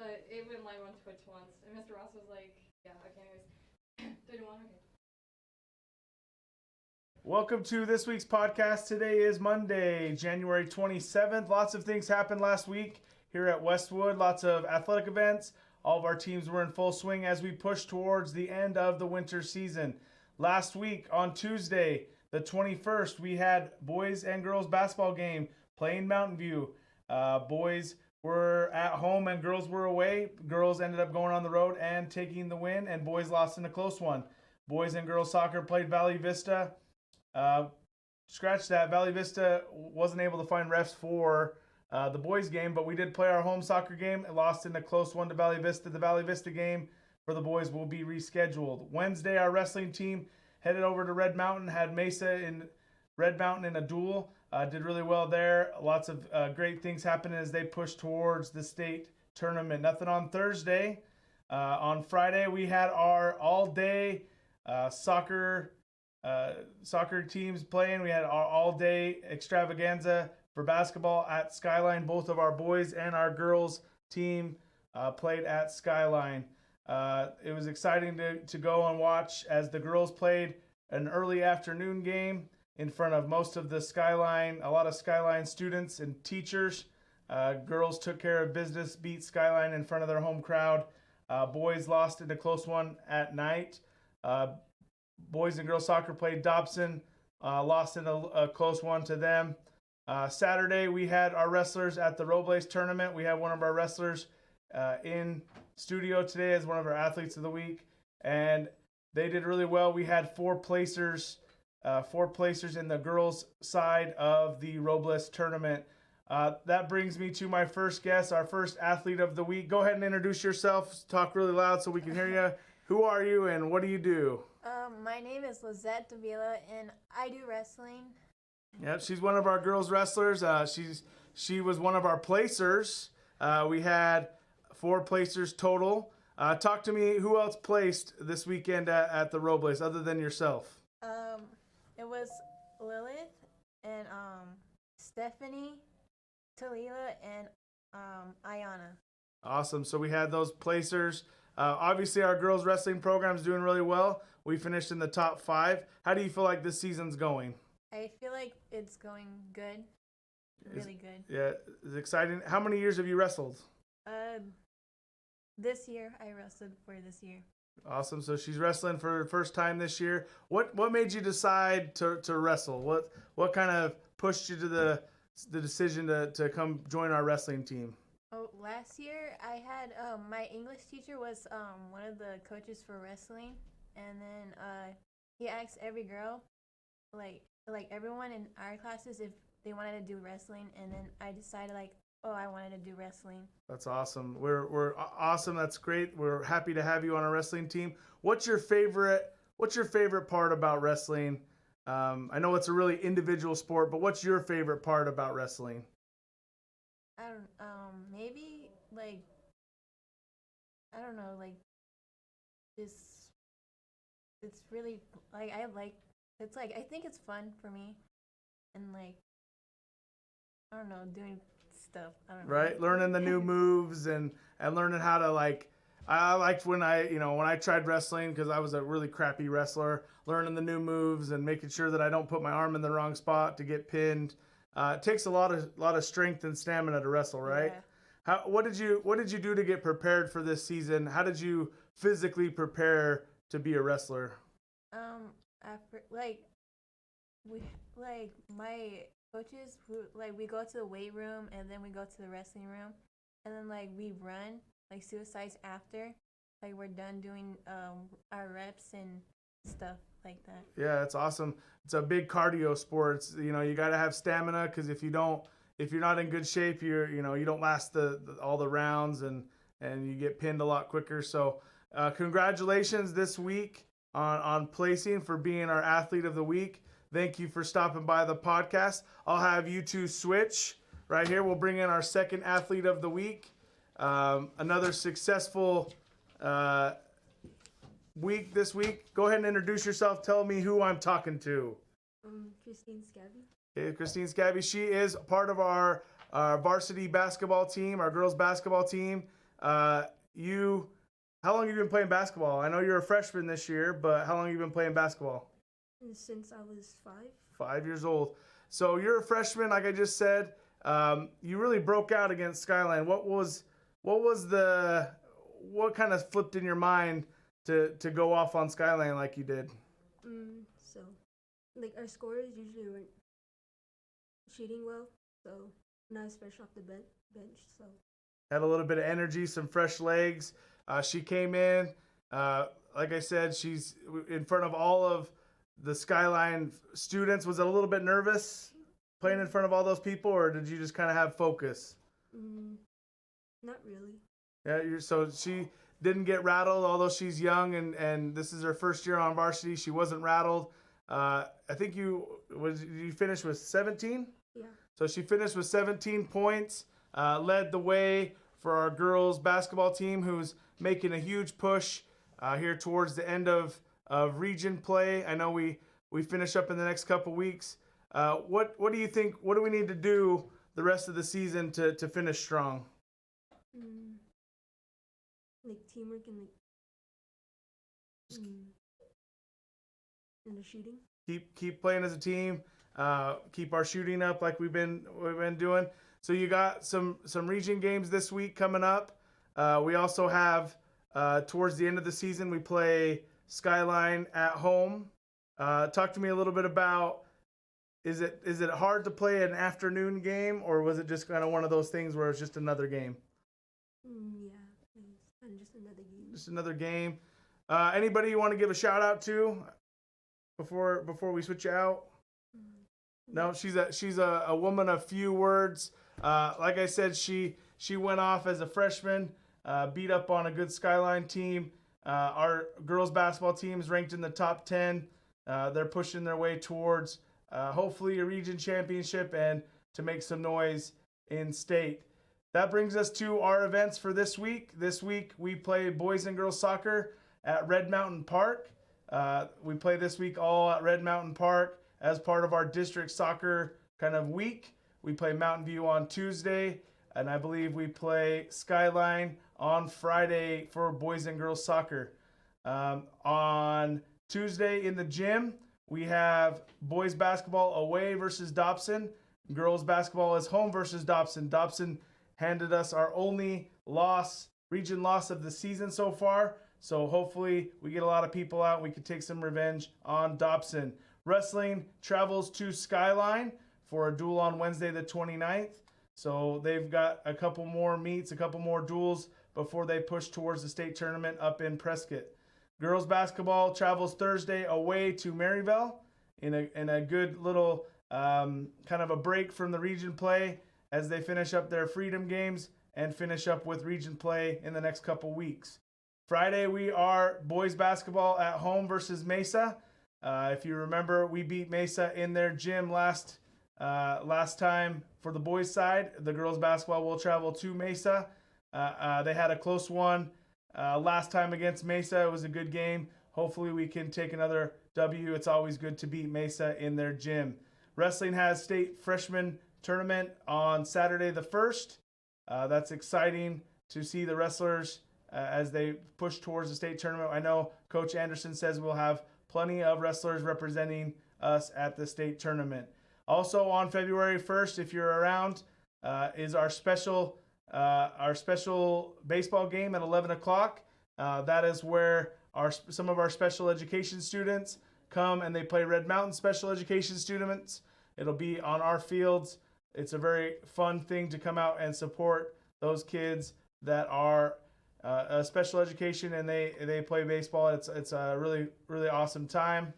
But it went live on Twitch once, and Mr. Ross was like, yeah, okay, anyways. 3 to 1, okay. Welcome to this week's podcast. Today is Monday, January 27th. Lots of things happened last week here at Westwood. Lots of athletic events. All of our teams were in full swing as we push towards the end of the winter season. Last week on Tuesday, the 21st, we had boys and girls basketball game playing Mountain View. Boys were at home and girls were away. Girls ended up going on the road and taking the win, and boys lost in a close one. Boys and girls soccer played Valley Vista. Scratch that. Valley Vista wasn't able to find refs for the boys game, but we did play our home soccer game and lost in a close one to Valley Vista. The Valley Vista game for the boys will be rescheduled. Wednesday, our wrestling team headed over to Red Mountain, had Mesa in Red Mountain in a duel. Did really well there. Lots of great things happening as they push towards the state tournament. Nothing on Thursday. On Friday, we had our all-day soccer teams playing. We had our all-day extravaganza for basketball at Skyline. Both of our boys and our girls team played at Skyline. It was exciting to go and watch as the girls played an early afternoon game in front of most of the Skyline, a lot of Skyline students and teachers. Girls took care of business, beat Skyline in front of their home crowd. Boys lost in a close one at night. Boys and girls soccer played Dobson, lost in a close one to them. Saturday, we had our wrestlers at the Robles tournament. We had one of our wrestlers in studio today as one of our athletes of the week, and they did really well. We had four placers in the girls' side of the Robles tournament. That brings me to my first guest, our first athlete of the week. Go ahead and introduce yourself. Talk really loud so we can hear you. Who are you and what do you do? My name is Lizette Davila, and I do wrestling. Yep, she's one of our girls wrestlers. She was one of our placers. We had 4 placers total. Talk to me. Who else placed this weekend at the Robles other than yourself? It was Lilith and Stephanie, Talila, and Ayana. Awesome. So we had those placers. Obviously, our girls wrestling program is doing really well. We finished in the top 5. How do you feel like this season's going? I feel like it's going good. Really good. Yeah, it's exciting. How many years have you wrestled? This year, I wrestled for this year. Awesome. So she's wrestling for the first time this year. What made you decide to wrestle? What kind of pushed you to the decision to come join our wrestling team? Oh, last year I had my English teacher was one of the coaches for wrestling, and then he asked every girl, like everyone in our classes, if they wanted to do wrestling, and then I decided I wanted to do wrestling. That's awesome. We're awesome. That's great. We're happy to have you on our wrestling team. What's your favorite part about wrestling? I know it's a really individual sport, but what's your favorite part about wrestling? I don't maybe I don't know, this it's really I think it's fun for me, and I don't know, doing stuff. I don't know. Right, learning the new moves and learning how to I liked when I tried wrestling because I was a really crappy wrestler, learning the new moves and making sure that I don't put my arm in the wrong spot to get pinned. It takes a lot of strength and stamina to wrestle, right? Yeah. What did you do to get prepared for this season? How did you physically prepare to be a wrestler? After my coaches, we go to the weight room and then we go to the wrestling room, and then we run suicides after we're done doing our reps and stuff like that. Yeah, that's awesome. It's a big cardio sport. You got to have stamina because if you're not in good shape, you don't last all the rounds and you get pinned a lot quicker. So congratulations this week on placing for being our athlete of the week. Thank you for stopping by the podcast. I'll have you two switch right here. We'll bring in our second athlete of the week. Another successful week this week. Go ahead and introduce yourself. Tell me who I'm talking to. Christine Scabby. Okay, Christine Scabby. She is part of our varsity basketball team, our girls basketball team. How long have you been playing basketball? I know you're a freshman this year, but how long have you been playing basketball? And since I was 5. 5 years old. So you're a freshman, like I just said. You really broke out against Skyline. What kind of flipped in your mind to go off on Skyline like you did? So, like, our scorers usually weren't shooting well, so when I was fresh off the bench, so. Had a little bit of energy, some fresh legs. She came in, like I said, she's in front of all of the Skyline students. Was it a little bit nervous playing in front of all those people, or did you just kind of have focus? Not really. Yeah, so she didn't get rattled, although she's young and this is her first year on varsity. She wasn't rattled. I think you finished with 17? Yeah. So she finished with 17 points, led the way for our girls basketball team, who's making a huge push here towards the end of region play. I know we finish up in the next couple weeks. What do you think? What do we need to do the rest of the season to finish strong? Like teamwork and and the shooting. Keep playing as a team. Keep our shooting up like we've been doing. So you got some region games this week coming up. We also have towards the end of the season we play Skyline at home. Talk to me a little bit about is it hard to play an afternoon game, or was it just kind of one of those things where it's just another game? Yeah, it's kind of just another game. Just another game. Anybody you want to give a shout out to before we switch you out? No, she's a woman of few words. Like I said, she went off as a freshman, beat up on a good Skyline team. Our girls basketball team is ranked in the top 10. They're pushing their way towards hopefully a region championship and to make some noise in state. That brings us to our events for this week. This week we play boys and girls soccer at Red Mountain Park. We play this week all at Red Mountain Park as part of our district soccer kind of week. We play Mountain View on Tuesday, and I believe we play Skyline on Friday for boys and girls soccer. On Tuesday in the gym, we have boys basketball away versus Dobson. Girls basketball is home versus Dobson. Dobson handed us our only region loss of the season so far. So hopefully we get a lot of people out. We can take some revenge on Dobson. Wrestling travels to Skyline for a duel on Wednesday the 29th. So they've got a couple more meets, a couple more duels before they push towards the state tournament up in Prescott. Girls basketball travels Thursday away to Maryville in a good little kind of a break from the region play as they finish up their freedom games and finish up with region play in the next couple weeks. Friday, we are boys basketball at home versus Mesa. If you remember, we beat Mesa in their gym last time for the boys' side. The girls basketball will travel to Mesa. They had a close one last time against Mesa. It was a good game. Hopefully we can take another W. It's always good to beat Mesa in their gym. Wrestling has state freshman tournament on Saturday the 1st. That's exciting to see the wrestlers as they push towards the state tournament. I know Coach Anderson says we'll have plenty of wrestlers representing us at the state tournament. Also on February 1st, if you're around, is our special baseball game at 11 o'clock. That is where some of our special education students come and they play Red Mountain special education students. It'll be on our fields. It's a very fun thing to come out and support those kids that are a special education and they play baseball. It's a really, really awesome time.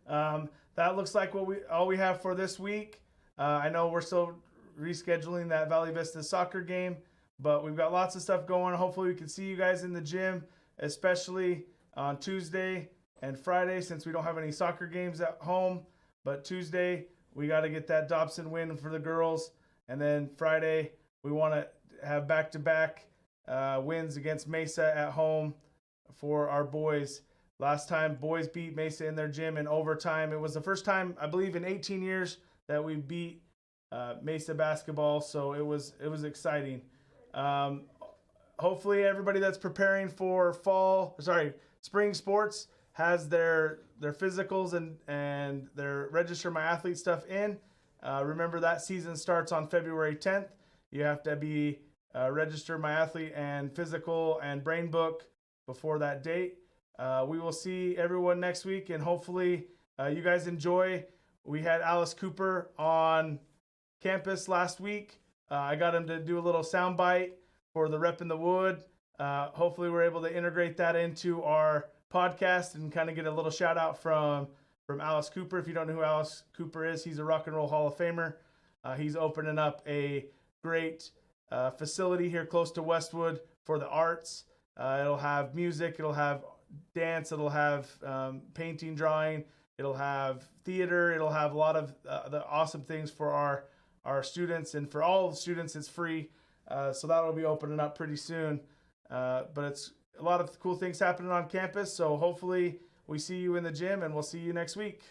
That looks like all we have for this week. I know we're still rescheduling that Valley Vista soccer game, but we've got lots of stuff going. Hopefully we can see you guys in the gym, especially on Tuesday and Friday since we don't have any soccer games at home. But Tuesday, we got to get that Dobson win for the girls. And then Friday, we want to have back-to-back wins against Mesa at home for our boys. Last time, boys beat Mesa in their gym in overtime. It was the first time, I believe, in 18 years that we beat Mesa basketball, so it was exciting. hopefully everybody that's preparing for spring sports has their physicals and their register my athlete stuff in. Remember that season starts on February 10th. You have to be register my athlete and physical and brain book before that date. We will see everyone next week, and hopefully you guys enjoy. We had Alice Cooper on campus last week. I got him to do a little soundbite for the Rep in the Wood. Hopefully we're able to integrate that into our podcast and kind of get a little shout out from Alice Cooper. If you don't know who Alice Cooper is, he's a Rock and Roll Hall of Famer. He's opening up a great facility here close to Westwood for the arts. It'll have music, it'll have dance, it'll have painting, drawing, it'll have theater, it'll have a lot of the awesome things for our students, and for all students it's free. So that'll be opening up pretty soon. But it's a lot of cool things happening on campus. So hopefully we see you in the gym, and we'll see you next week.